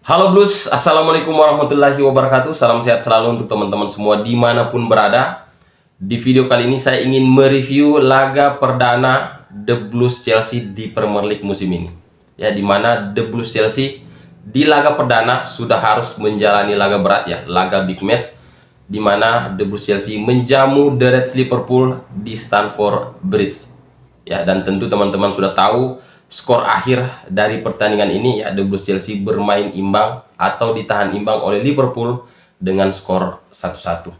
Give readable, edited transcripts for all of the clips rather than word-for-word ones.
Halo Blues, Assalamualaikum warahmatullahi wabarakatuh. Salam sehat selalu untuk teman-teman semua dimanapun berada. Di video kali ini saya ingin mereview laga perdana The Blues Chelsea di Premier League musim ini. Ya, dimana The Blues Chelsea di laga perdana sudah harus menjalani laga berat ya, laga big match, dimana The Blues Chelsea menjamu The Reds Liverpool di Stamford Bridge. Ya, dan tentu teman-teman sudah tahu skor akhir dari pertandingan ini ya, The Blues Chelsea bermain imbang atau ditahan imbang oleh Liverpool dengan skor 1-1.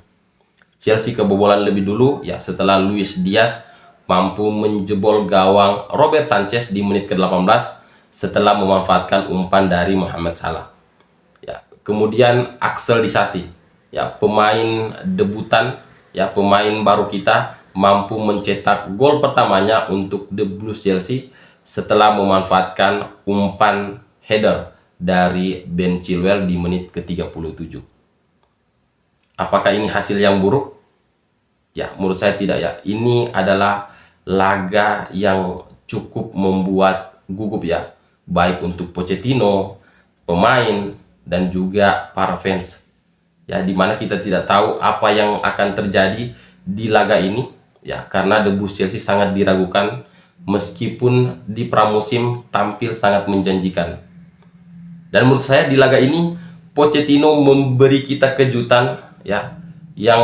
Chelsea kebobolan lebih dulu ya setelah Luis Diaz mampu menjebol gawang Robert Sanchez di menit ke-18 setelah memanfaatkan umpan dari Mohamed Salah. Ya, kemudian Axel Disasi ya, pemain debutan ya, pemain baru kita mampu mencetak gol pertamanya untuk The Blues Chelsea setelah memanfaatkan umpan header dari Ben Chilwell di menit ke-37. Apakah ini hasil yang buruk? Ya, menurut saya tidak ya. Ini adalah laga yang cukup membuat gugup ya, baik untuk Pochettino, pemain, dan juga para fans. Ya, dimana kita tidak tahu apa yang akan terjadi di laga ini ya, karena The Blues Chelsea sangat diragukan meskipun di pramusim tampil sangat menjanjikan. Dan menurut saya di laga ini Pochettino memberi kita kejutan ya, yang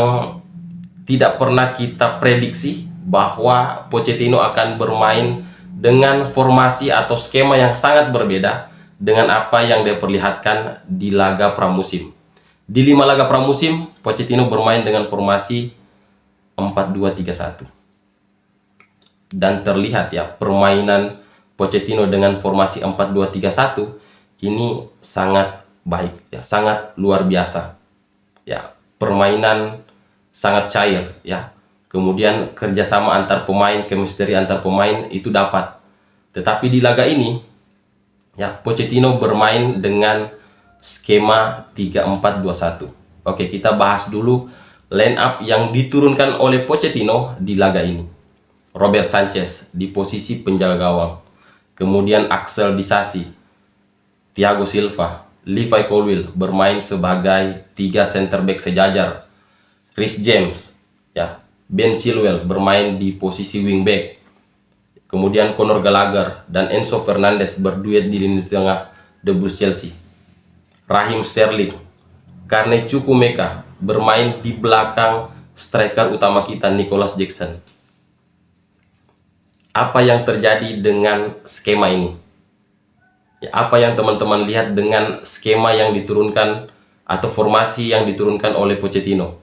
tidak pernah kita prediksi, bahwa Pochettino akan bermain dengan formasi atau skema yang sangat berbeda dengan apa yang dia perlihatkan di laga pramusim. Di 5 laga pramusim, Pochettino bermain dengan formasi 4-2-3-1. Dan terlihat ya, permainan Pochettino dengan formasi 4-2-3-1 ini sangat baik ya, sangat luar biasa. Ya, permainan sangat cair ya. Kemudian kerjasama antar pemain, chemistry antar pemain itu dapat. Tetapi di laga ini ya, Pochettino bermain dengan skema 3-4-2-1. Oke, kita bahas dulu line up yang diturunkan oleh Pochettino di laga ini. Robert Sanchez di posisi penjaga gawang, kemudian Axel Disasi, Thiago Silva, Levi Colwill bermain sebagai 3 center back sejajar, Reece James ya, Ben Chilwell bermain di posisi wingback, kemudian Conor Gallagher dan Enzo Fernandez berduet di lini tengah The Blues Chelsea. Raheem Sterling, Carney Chukwuemeka bermain di belakang striker utama kita Nicholas Jackson. Apa yang terjadi dengan skema ini? Ya, apa yang teman-teman lihat dengan skema yang diturunkan atau formasi yang diturunkan oleh Pochettino?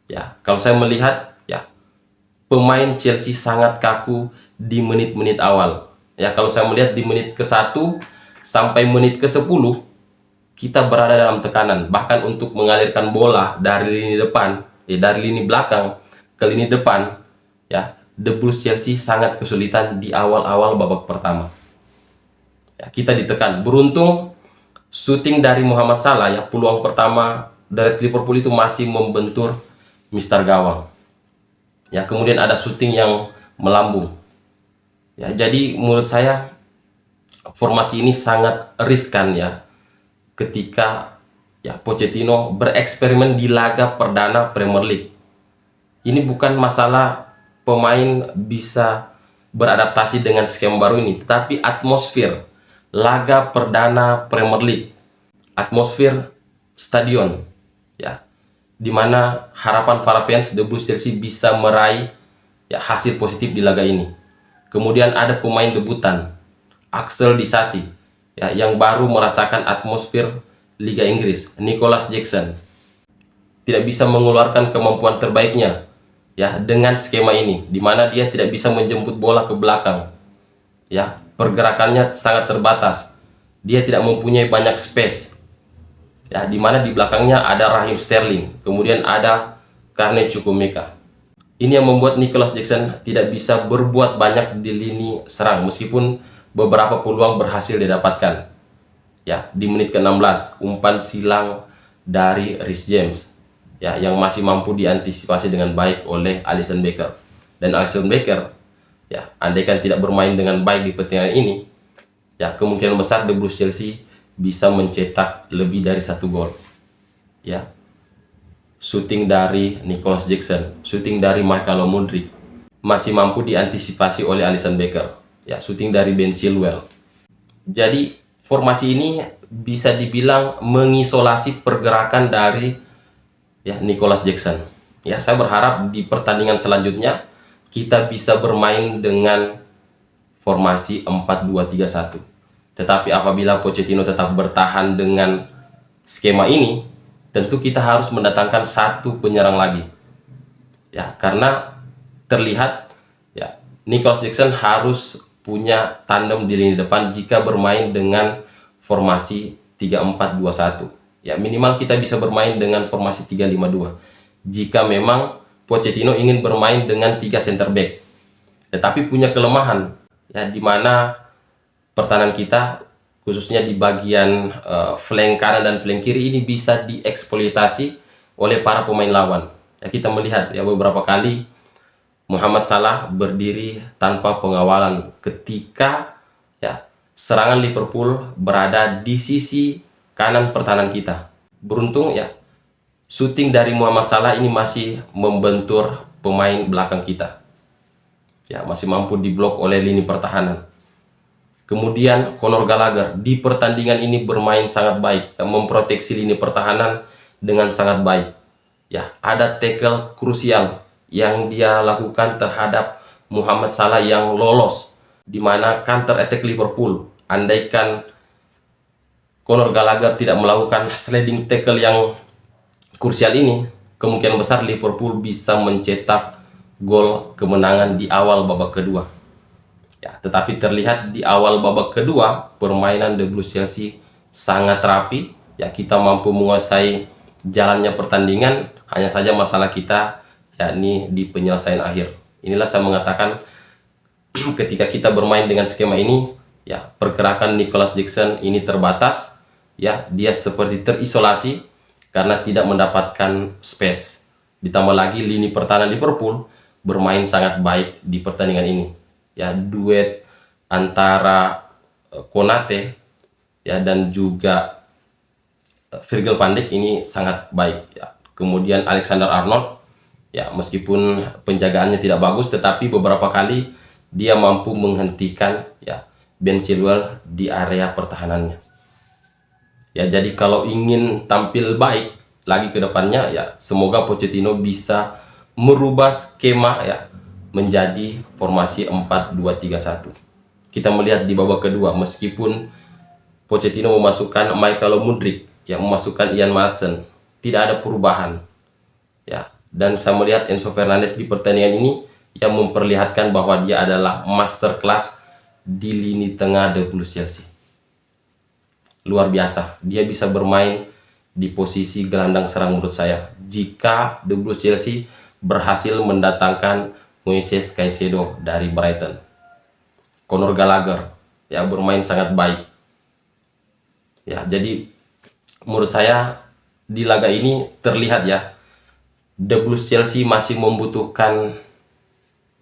Ya, kalau saya melihat ya, pemain Chelsea sangat kaku di menit-menit awal. Ya, kalau saya melihat di menit ke-1 sampai menit ke-10 kita berada dalam tekanan, bahkan untuk mengalirkan bola dari lini depan, ya, dari lini belakang ke lini depan, ya, The Blues Chelsea sangat kesulitan di awal-awal babak pertama. Ya, kita ditekan. Beruntung shooting dari Mohamed Salah ya, peluang pertama dari Liverpool itu masih membentur Mister gawang. Ya, kemudian ada shooting yang melambung. Ya, jadi menurut saya formasi ini sangat riskan ya, ketika ya Pochettino bereksperimen di laga perdana Premier League. Ini bukan masalah pemain bisa beradaptasi dengan skema baru ini, tetapi atmosfer laga perdana Premier League, atmosfer stadion ya, dimana harapan para fans The Blues Chelsea bisa meraih ya hasil positif di laga ini. Kemudian ada pemain debutan Axel Disasi ya, yang baru merasakan atmosfer Liga Inggris, Nicholas Jackson tidak bisa mengeluarkan kemampuan terbaiknya ya dengan skema ini, di mana dia tidak bisa menjemput bola ke belakang ya, pergerakannya sangat terbatas, dia tidak mempunyai banyak space ya, di mana di belakangnya ada Raheem Sterling, kemudian ada Carney Chukwuemeka. Ini yang membuat Nicholas Jackson tidak bisa berbuat banyak di lini serang, meskipun beberapa peluang berhasil didapatkan ya. Di menit ke-16 umpan silang dari Reece James ya, yang masih mampu diantisipasi dengan baik oleh Alisson Becker. Dan Alisson Becker ya, andaikan tidak bermain dengan baik di pertandingan ini ya, kemungkinan besar The Blues Chelsea bisa mencetak lebih dari 1 gol. Ya, shooting dari Nicolas Jackson, shooting dari Michael Mudryk masih mampu diantisipasi oleh Alisson Becker. Ya, shooting dari Ben Chilwell. Jadi formasi ini bisa dibilang mengisolasi pergerakan dari Nicolas Jackson. Ya, saya berharap di pertandingan selanjutnya kita bisa bermain dengan formasi 4-2-3-1. Tetapi apabila Pochettino tetap bertahan dengan skema ini, tentu kita harus mendatangkan satu penyerang lagi. Ya, karena terlihat Nicolas Jackson harus punya tandem di lini depan jika bermain dengan formasi 3-4-2-1. Ya, minimal kita bisa bermain dengan formasi 3-5-2. Jika memang Pochettino ingin bermain dengan 3 center back. Tetapi punya kelemahan, di mana pertahanan kita khususnya di bagian flank kanan dan flank kiri ini bisa dieksploitasi oleh para pemain lawan. Kita melihat beberapa kali Muhammad Salah berdiri tanpa pengawalan ketika serangan Liverpool berada di sisi kanan pertahanan kita. Beruntung shooting dari Muhammad Salah ini masih membentur pemain belakang kita. Masih mampu diblok oleh lini pertahanan. Kemudian Conor Gallagher di pertandingan ini bermain sangat baik, memproteksi lini pertahanan dengan sangat baik. Ada tackle krusial yang dia lakukan terhadap Muhammad Salah yang lolos, di mana counter attack Liverpool. Andaikan Conor Gallagher tidak melakukan sliding tackle yang krusial ini, kemungkinan besar Liverpool bisa mencetak gol kemenangan di awal babak kedua. Tetapi terlihat di awal babak kedua permainan The Blues Chelsea sangat rapi. Kita mampu menguasai jalannya pertandingan, hanya saja masalah kita yakni di penyelesaian akhir. Inilah saya mengatakan ketika kita bermain dengan skema ini, pergerakan Nicolas Jackson ini terbatas. Dia seperti terisolasi karena tidak mendapatkan space. Ditambah lagi lini pertahanan Liverpool bermain sangat baik di pertandingan ini. Duet antara Konate dan juga Virgil van Dijk ini sangat baik. Kemudian Alexander Arnold, meskipun penjagaannya tidak bagus, tetapi beberapa kali dia mampu menghentikan Ben Chilwell di area pertahanannya. Jadi kalau ingin tampil baik lagi ke depannya, semoga Pochettino bisa merubah skema menjadi formasi 4-2-3-1. Kita melihat di babak kedua, meskipun Pochettino memasukkan Michael Mudryk, memasukkan Ian Maatsen, tidak ada perubahan. Dan saya melihat Enzo Fernandez di pertandingan ini yang memperlihatkan bahwa dia adalah masterclass di lini tengah The Blues Chelsea. Luar biasa, dia bisa bermain di posisi gelandang serang menurut saya. Jika The Blues Chelsea berhasil mendatangkan Moises Caicedo dari Brighton. Conor Gallagher bermain sangat baik. Jadi menurut saya di laga ini terlihat The Blues Chelsea masih membutuhkan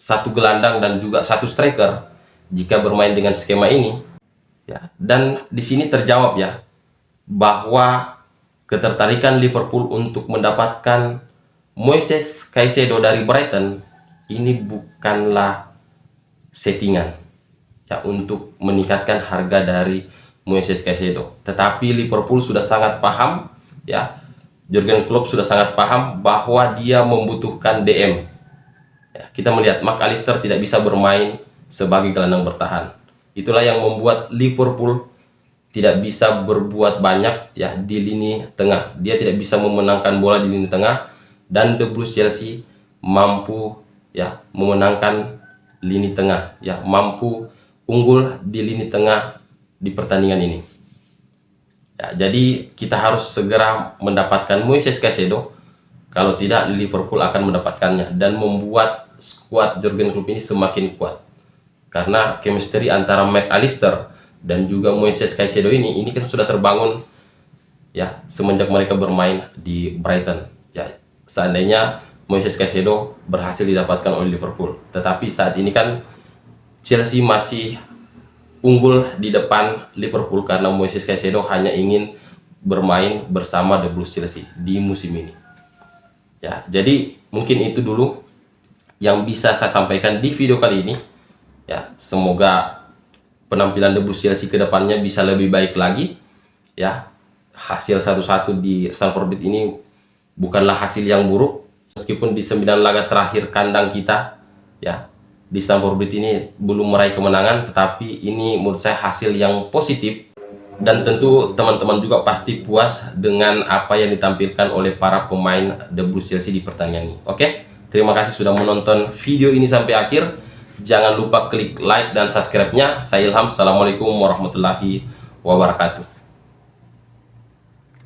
satu gelandang dan juga satu striker jika bermain dengan skema ini. Dan di sini terjawab bahwa ketertarikan Liverpool untuk mendapatkan Moises Caicedo dari Brighton ini bukanlah settingan untuk meningkatkan harga dari Moises Caicedo, tetapi Liverpool sudah sangat paham, Jurgen Klopp sudah sangat paham bahwa dia membutuhkan DM. Kita melihat McAllister tidak bisa bermain sebagai gelandang bertahan. Itulah yang membuat Liverpool tidak bisa berbuat banyak di lini tengah. Dia tidak bisa memenangkan bola di lini tengah, dan The Blues Chelsea mampu memenangkan lini tengah, mampu unggul di lini tengah di pertandingan ini. Jadi kita harus segera mendapatkan Moises Caicedo, kalau tidak Liverpool akan mendapatkannya dan membuat skuad Jurgen Klopp ini semakin kuat. Karena chemistry antara McAllister dan juga Moises Caicedo ini kan sudah terbangun semenjak mereka bermain di Brighton. Seandainya Moises Caicedo berhasil didapatkan oleh Liverpool, tetapi saat ini kan Chelsea masih unggul di depan Liverpool karena Moises Caicedo hanya ingin bermain bersama The Blues Chelsea di musim ini. Ya, jadi mungkin itu dulu yang bisa saya sampaikan di video kali ini. Ya, semoga penampilan The Blues Chelsea ke depannya bisa lebih baik lagi. Ya, hasil 1-1 di Stamford Bridge ini bukanlah hasil yang buruk, meskipun di 9 laga terakhir kandang kita, ya, di Stamford Bridge ini belum meraih kemenangan, tetapi ini menurut saya hasil yang positif. Dan tentu teman-teman juga pasti puas dengan apa yang ditampilkan oleh para pemain The Blues Chelsea di pertandingan ini. Oke, terima kasih sudah menonton video ini sampai akhir. Jangan lupa klik like dan subscribe-nya. Saya Ilham. Assalamualaikum warahmatullahi wabarakatuh.